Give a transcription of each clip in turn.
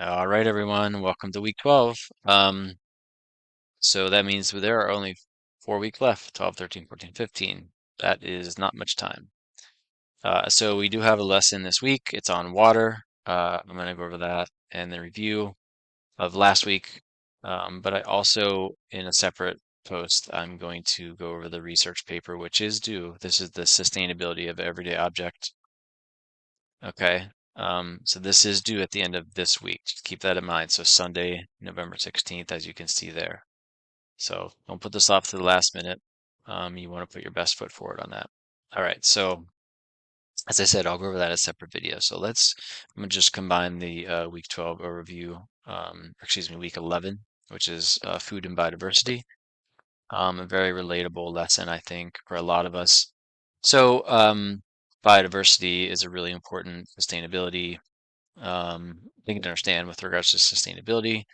All right, everyone, welcome to week 12. So that means there are only 4 weeks left, 12, 13, 14, 15. That is not much time. So we do have a lesson this week. It's on water. I'm going to go over that and the review of last week. But I also, in a separate post, I'm going to go over the research paper, which is due. This is the sustainability of everyday object. Okay. So this is due at the end of this week. Just keep that in mind. So Sunday, November 16th, as you can see there. So don't put this off to the last minute. You want to put your best foot forward on that. All right. So as I said, I'll go over that as a separate video. So I'm gonna just combine the week 12 overview, excuse me, week 11, which is food and biodiversity. A very relatable lesson, I think, for a lot of us. So biodiversity is a really important sustainability thing to understand with regards to sustainability.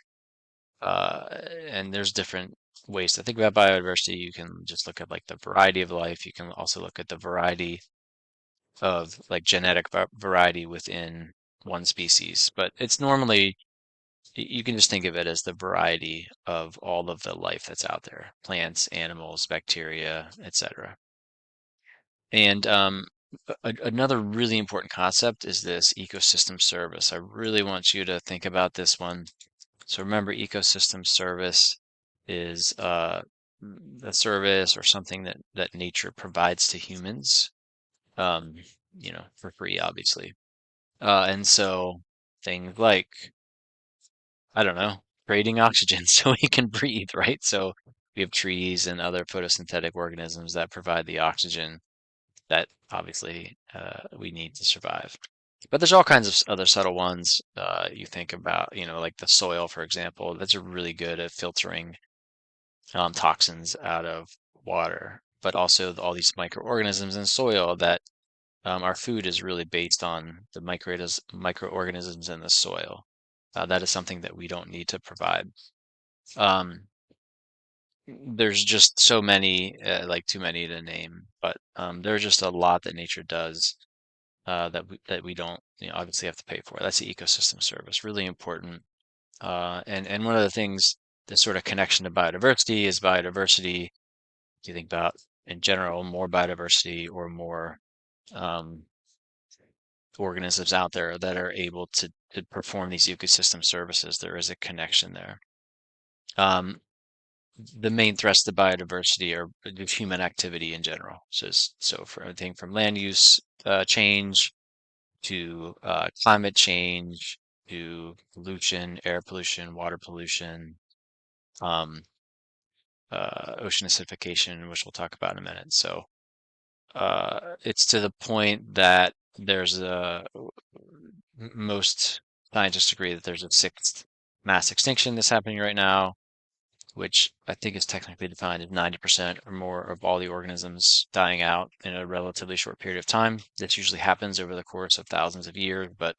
Uh, and there's different ways to think about biodiversity. You can just look at like the variety of life. You can also look at the variety of like genetic variety within one species. But it's normally, you can just think of it as the variety of all of the life that's out there, plants, animals, bacteria, etc. And another really important concept is this ecosystem service. I really want you to think about this one. So remember, ecosystem service is a service or something that nature provides to humans, um, for free, obviously. And so things like, I don't know, creating oxygen so we can breathe, right? So we have trees and other photosynthetic organisms that provide the oxygen that obviously we need to survive. But there's all kinds of other subtle ones. You think about, like the soil, for example, that's really good at filtering toxins out of water, but also all these microorganisms in soil that our food is really based on the microorganisms in the soil. That is something that we don't need to provide. Um, there's just so many, like too many to name, but there's just a lot that nature does that we don't obviously have to pay for. That's the ecosystem service, really important. And one of the things, the sort of connection to biodiversity is biodiversity. Do you think about in general more biodiversity or more um, organisms out there that are able to perform these ecosystem services? There is a connection there. Um, the main thrust of biodiversity are just human activity in general. So for everything from land use change to climate change, to pollution, air pollution, water pollution, um, ocean acidification, which we'll talk about in a minute. So it's to the point that there's most scientists agree that there's a sixth mass extinction that's happening right now, which I think is technically defined as 90% or more of all the organisms dying out in a relatively short period of time. This usually happens over the course of thousands of years, but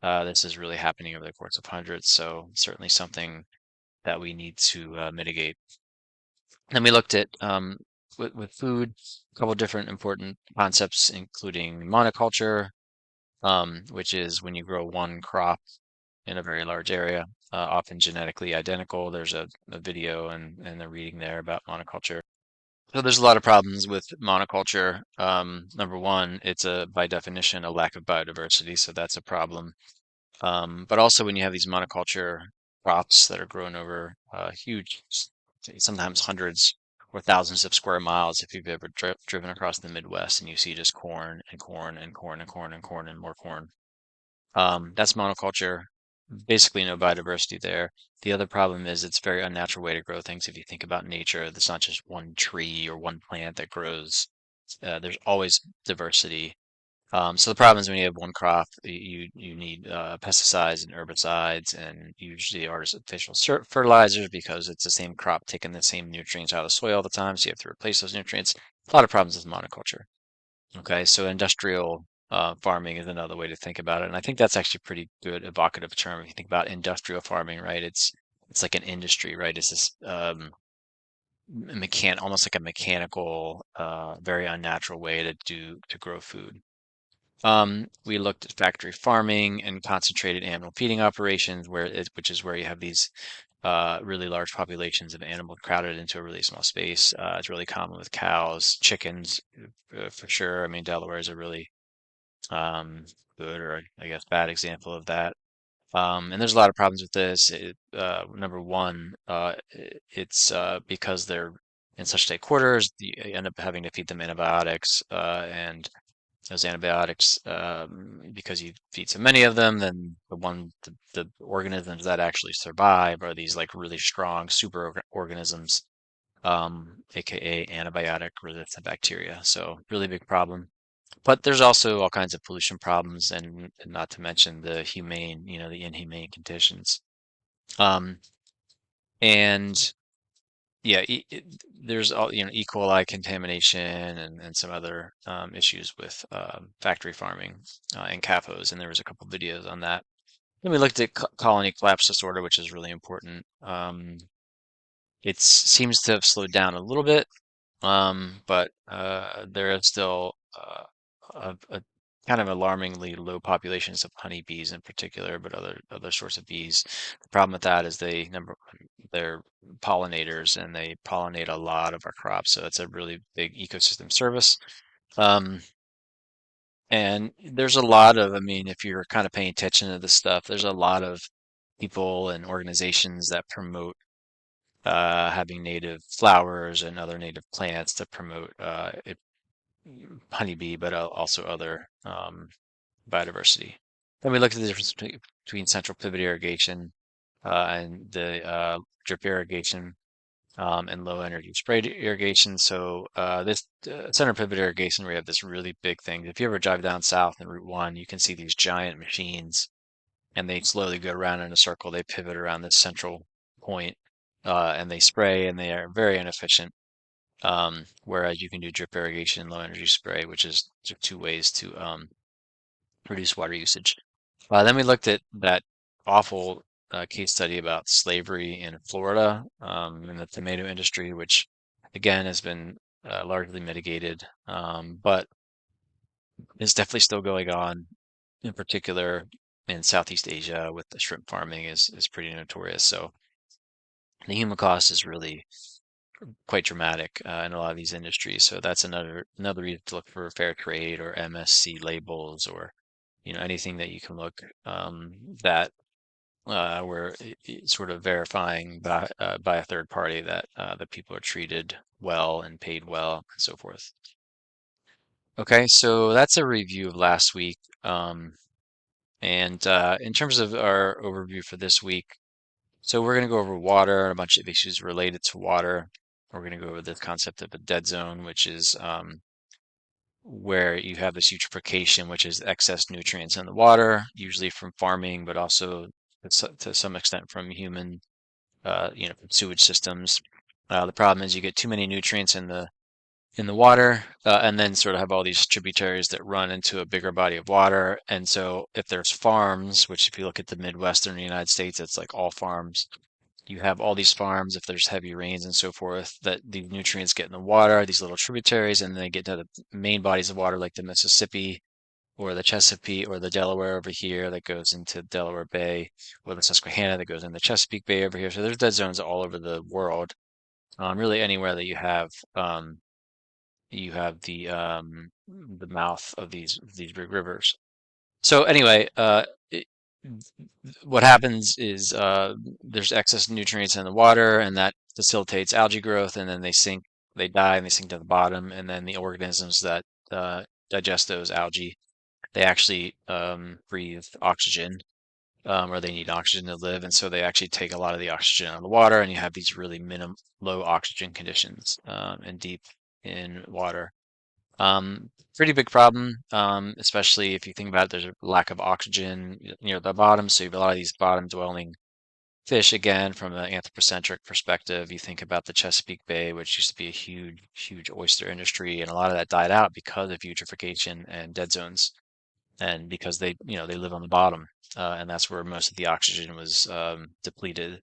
this is really happening over the course of hundreds, so certainly something that we need to mitigate. And we looked at with food, a couple different important concepts, including monoculture, which is when you grow one crop in a very large area, often genetically identical. There's a video and a reading there about monoculture. So there's a lot of problems with monoculture. Number one, it's by definition a lack of biodiversity, so that's a problem. But also when you have these monoculture crops that are grown over huge, sometimes hundreds or thousands of square miles, if you've ever driven across the Midwest and you see just corn and corn and corn and corn and corn and more corn, that's monoculture. Basically no biodiversity there. The other problem is it's a very unnatural way to grow things. If you think about nature, there's not just one tree or one plant that grows. There's always diversity. So the problem is when you have one crop, you need pesticides and herbicides and usually artificial fertilizers because it's the same crop taking the same nutrients out of the soil all the time. So you have to replace those nutrients. A lot of problems with monoculture. Okay, so industrial farming is another way to think about it, and I think that's actually pretty good evocative term. If you think about industrial farming, right? It's like an industry, right? It's this almost like a mechanical, very unnatural way to grow food. We looked at factory farming and concentrated animal feeding operations, which is where you have these really large populations of animals crowded into a really small space. It's really common with cows, chickens, for sure. I mean, Delaware is a really um, good or I guess bad example of that. And there's a lot of problems with this. Number one, it's because they're in such tight quarters, you end up having to feed them antibiotics, and those antibiotics, because you feed so many of them, then the organisms that actually survive are these like really strong organisms, aka antibiotic resistant bacteria. So really big problem. But there's also all kinds of pollution problems, and not to mention the the inhumane conditions. Um, and yeah, there's all, E. coli contamination and some other issues with factory farming and CAFOs, and there was a couple videos on that. Then we looked at colony collapse disorder, which is really important. It seems to have slowed down a little bit, but there is still a kind of alarmingly low populations of honeybees in particular, but other sorts of bees. The problem with that is they're pollinators and they pollinate a lot of our crops, so it's a really big ecosystem service. Um, and there's a lot of, I mean, if you're kind of paying attention to this stuff, there's a lot of people and organizations that promote having native flowers and other native plants to promote honeybee, but also other biodiversity. Then we looked at the difference between central pivot irrigation and the drip irrigation and low energy spray irrigation. So this center pivot irrigation, we have this really big thing. If you ever drive down south in Route 1, you can see these giant machines and they slowly go around in a circle. They pivot around this central point and they spray and they are very inefficient. Whereas you can do drip irrigation, low energy spray, which is two ways to reduce water usage. Then we looked at that awful case study about slavery in Florida in the tomato industry, which again has been largely mitigated, but is definitely still going on. In particular, in Southeast Asia, with the shrimp farming is pretty notorious. So the human cost is really quite dramatic in a lot of these industries. So that's another reason to look for fair trade or MSC labels or anything that you can look that where it's sort of verifying by a third party that the people are treated well and paid well and so forth. Okay, so that's a review of last week. And in terms of our overview for this week, so we're going to go over water and a bunch of issues related to water. We're going to go over the concept of a dead zone, which is where you have this eutrophication, which is excess nutrients in the water, usually from farming, but also to some extent from human, from sewage systems. The problem is you get too many nutrients in the water, and then sort of have all these tributaries that run into a bigger body of water. And so if there's farms, which if you look at the Midwestern United States, it's like all farms. You have all these farms, if there's heavy rains and so forth, that the nutrients get in the water, these little tributaries, and then they get to the main bodies of water like the Mississippi or the Chesapeake or the Delaware over here that goes into Delaware Bay, or the Susquehanna that goes into Chesapeake Bay over here. So there's dead zones all over the world. Really anywhere that you have the mouth of these big rivers. So anyway, what happens is there's excess nutrients in the water, and that facilitates algae growth, and then they die, and they sink to the bottom, and then the organisms that digest those algae, they actually breathe oxygen, or they need oxygen to live, and so they actually take a lot of the oxygen out of the water, and you have these really low oxygen conditions and deep in water. Pretty big problem, especially if you think about it, there's a lack of oxygen near the bottom. So you have a lot of these bottom dwelling fish, again, from an anthropocentric perspective. You think about the Chesapeake Bay, which used to be a huge, huge oyster industry, and a lot of that died out because of eutrophication and dead zones, and because they live on the bottom, and that's where most of the oxygen was depleted.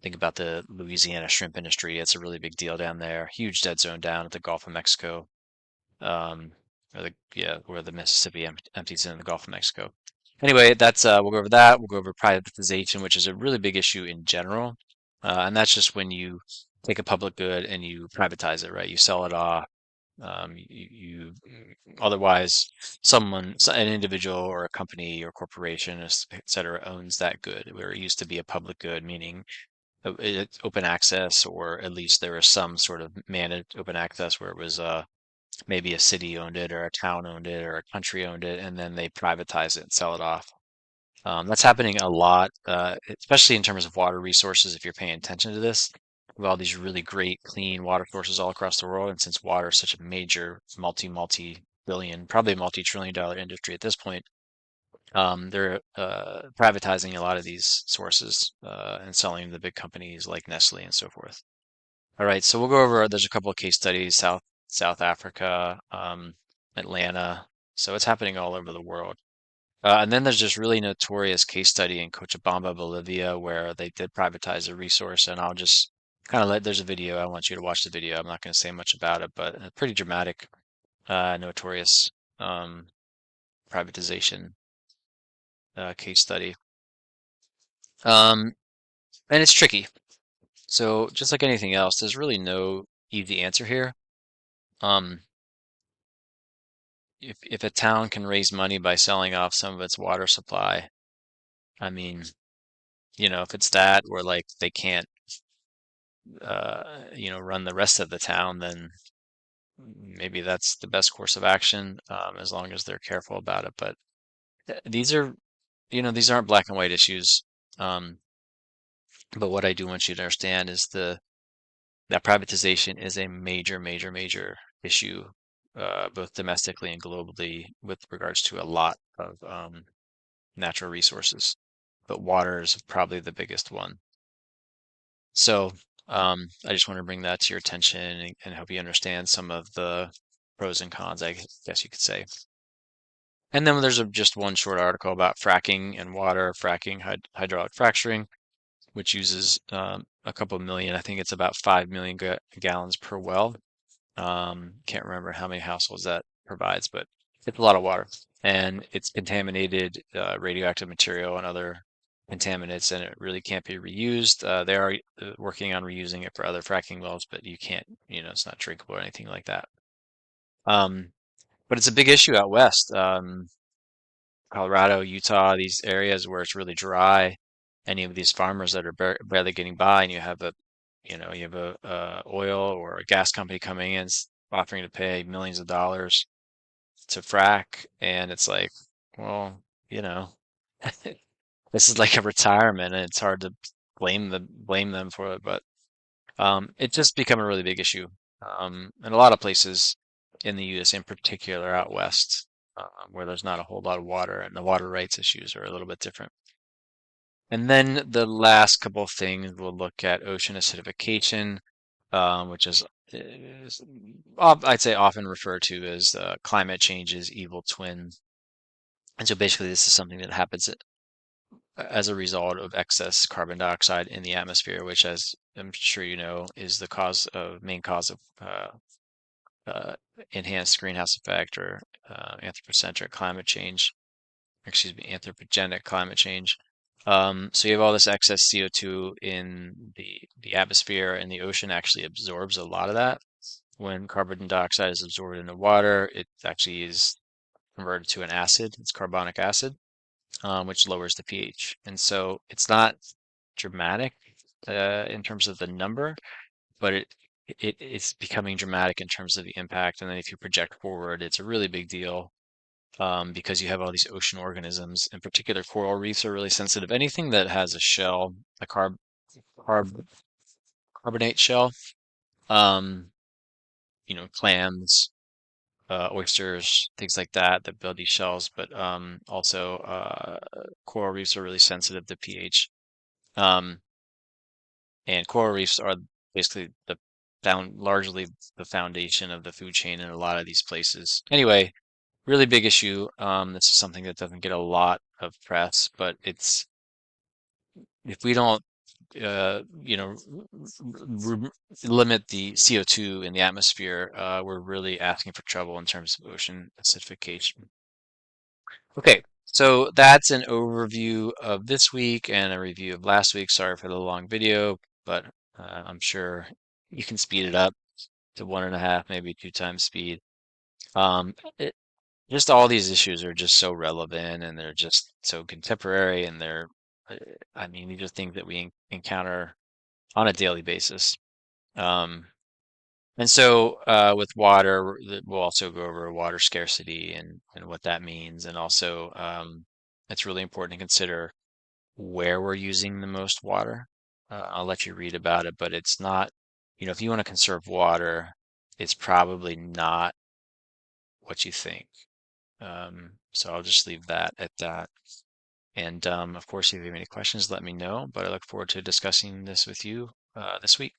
Think about the Louisiana shrimp industry. It's a really big deal down there. Huge dead zone down at the Gulf of Mexico. Um, or the yeah, where the Mississippi empties into the Gulf of Mexico. Anyway, that's we'll go over that. We'll go over privatization, which is a really big issue in general, and that's just when you take a public good and you privatize it, right? You sell it off. Otherwise, an individual or a company or corporation, et cetera, owns that good, where it used to be a public good, meaning it's open access, or at least there was some sort of managed open access where it was maybe a city owned it or a town owned it or a country owned it, and then they privatize it and sell it off. That's happening a lot, especially in terms of water resources. If you're paying attention to this, we have all these really great clean water sources all across the world, and since water is such a major multi-billion, probably multi-trillion-dollar industry at this point, they're privatizing a lot of these sources and selling them to big companies like Nestle and so forth. All right, so we'll go over. There's a couple of case studies: South Africa, Atlanta. So it's happening all over the world. And then there's this really notorious case study in Cochabamba, Bolivia, where they did privatize a resource. And I'll just kind of there's a video. I want you to watch the video. I'm not going to say much about it, but a pretty dramatic, notorious um, privatization case study. Um, and it's tricky. So just like anything else, there's really no easy answer here. Um, if a town can raise money by selling off some of its water supply, I mean, if it's that, or like they can't run the rest of the town, then maybe that's the best course of action, as long as they're careful about it. But these are, these aren't black and white issues. Um, but what I do want you to understand is that privatization is a major, major, major issue, both domestically and globally, with regards to a lot of natural resources. But water is probably the biggest one. So I just want to bring that to your attention and help you understand some of the pros and cons, I guess you could say. And then there's just one short article about fracking and water, fracking, hydraulic fracturing, which uses a couple million, I think it's about 5 million gallons per well. Can't remember how many households that provides, but it's a lot of water. And it's contaminated radioactive material and other contaminants, and it really can't be reused. They are working on reusing it for other fracking wells, but you can't, it's not drinkable or anything like that. Um, but it's a big issue out west. Colorado, Utah, these areas where it's really dry. Any of these farmers that are barely getting by, and you have a oil or a gas company coming in offering to pay millions of dollars to frack, and it's like, well, you know, this is like a retirement, and it's hard to blame them for it, but it's just become a really big issue in a lot of places in the U.S., in particular out west, where there's not a whole lot of water, and the water rights issues are a little bit different. And then the last couple of things we'll look at: ocean acidification, which is I'd say often referred to as climate change's evil twin. And so basically, this is something that happens as a result of excess carbon dioxide in the atmosphere, which, as I'm sure you know, is the main cause of uh, enhanced greenhouse effect, or anthropocentric climate change. Excuse me, anthropogenic climate change. So you have all this excess CO2 in the atmosphere, and the ocean actually absorbs a lot of that. When carbon dioxide is absorbed into water, it actually is converted to an acid. It's carbonic acid, which lowers the pH. And so it's not dramatic in terms of the number, but it's becoming dramatic in terms of the impact. And then if you project forward, it's a really big deal, because you have all these ocean organisms. In particular, coral reefs are really sensitive. Anything that has a shell, a carb carbonate shell, um, clams, oysters, things like that build these shells, but also coral reefs are really sensitive to pH. Um, and coral reefs are basically largely the foundation of the food chain in a lot of these places. Anyway, really big issue. This is something that doesn't get a lot of press, but if we don't you know, limit the CO2 in the atmosphere, we're really asking for trouble in terms of ocean acidification. Okay, so that's an overview of this week and a review of last week. Sorry for the long video, but I'm sure you can speed it up to 1.5, maybe 2 times speed. It, just all these issues are just so relevant and they're just so contemporary and uh, I mean, these are things that we encounter on a daily basis. Um, and so with water, we'll also go over water scarcity and what that means. And also, it's really important to consider where we're using the most water. I'll let you read about it, but it's not, if you want to conserve water, it's probably not what you think. So I'll just leave that at that. And of course, if you have any questions, let me know. But I look forward to discussing this with you this week.